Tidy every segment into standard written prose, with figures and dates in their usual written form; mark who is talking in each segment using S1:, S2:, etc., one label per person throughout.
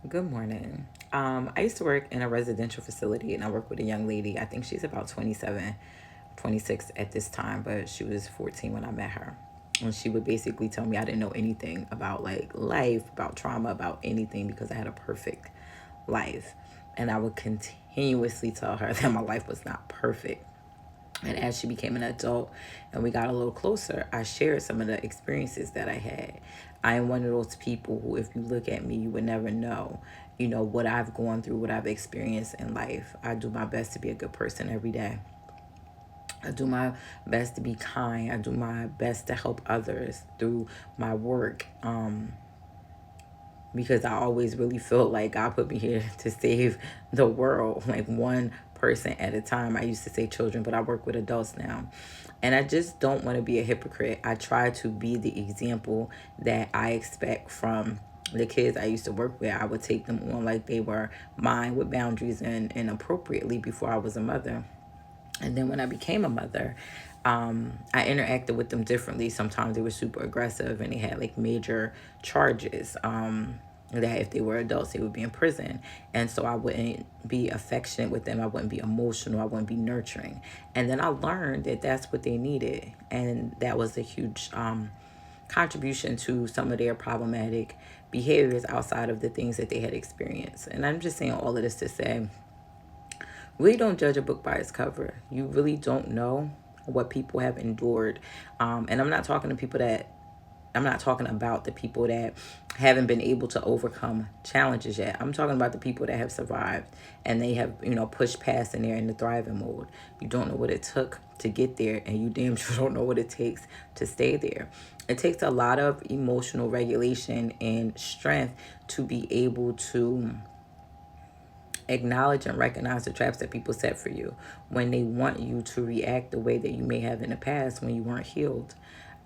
S1: Good morning. I used to work in a residential facility and I work with a young lady. I think she's about 27, 26 at this time, but she was 14 when I met her. And she would basically tell me I didn't know anything about like life, about trauma, about anything because I had a perfect life. And I would continuously tell her that my life was not perfect. And as she became an adult and we got a little closer, I shared some of the experiences that I had. I am one of those people who, if you look at me, you would never know, what I've gone through, what I've experienced in life. I do my best to be a good person every day. I do my best to be kind. I do my best to help others through my work. Because I always really felt like God put me here to save the world, like one person at a time. I used to say children, but I work with adults now. And I just don't want to be a hypocrite. I try to be the example that I expect from the kids I used to work with. I would take them on like they were mine with boundaries and appropriately before I was a mother. And then when I became a mother, I interacted with them differently. Sometimes they were super aggressive and they had like major charges. That if they were adults, they would be in prison. And so I wouldn't be affectionate with them. I wouldn't be emotional. I wouldn't be nurturing. And then I learned that that's what they needed. And that was a huge contribution to some of their problematic behaviors outside of the things that they had experienced. And I'm just saying all of this to say, really don't judge a book by its cover. You really don't know what people have endured. And I'm not talking about the people that haven't been able to overcome challenges yet. I'm talking about the people that have survived and they have, pushed past and they're in the thriving mode. You don't know what it took to get there, and you damn sure don't know what it takes to stay there. It takes a lot of emotional regulation and strength to be able to acknowledge and recognize the traps that people set for you when they want you to react the way that you may have in the past when you weren't healed.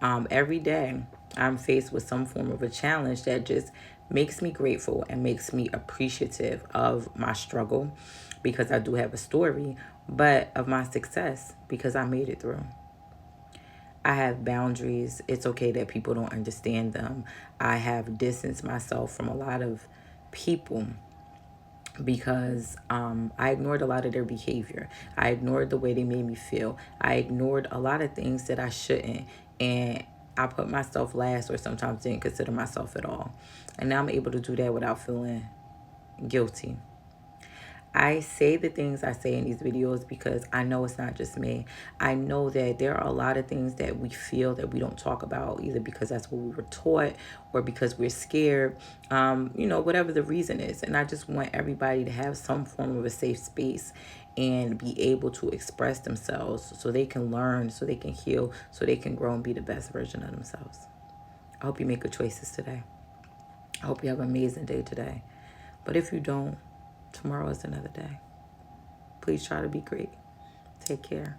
S1: Every day, I'm faced with some form of a challenge that just makes me grateful and makes me appreciative of my struggle because I do have a story, but of my success because I made it through. I have boundaries. It's okay that people don't understand them. I have distanced myself from a lot of people because I ignored a lot of their behavior. I ignored the way they made me feel. I ignored a lot of things that I shouldn't. And I put myself last or sometimes didn't consider myself at all. And now I'm able to do that without feeling guilty. I say the things I say in these videos because I know it's not just me. I know that there are a lot of things that we feel that we don't talk about, either because that's what we were taught or because we're scared, whatever the reason is. And I just want everybody to have some form of a safe space and be able to express themselves so they can learn, so they can heal, so they can grow and be the best version of themselves. I hope you make good choices today. I hope you have an amazing day today. But if you don't, tomorrow is another day. Please try to be great. Take care.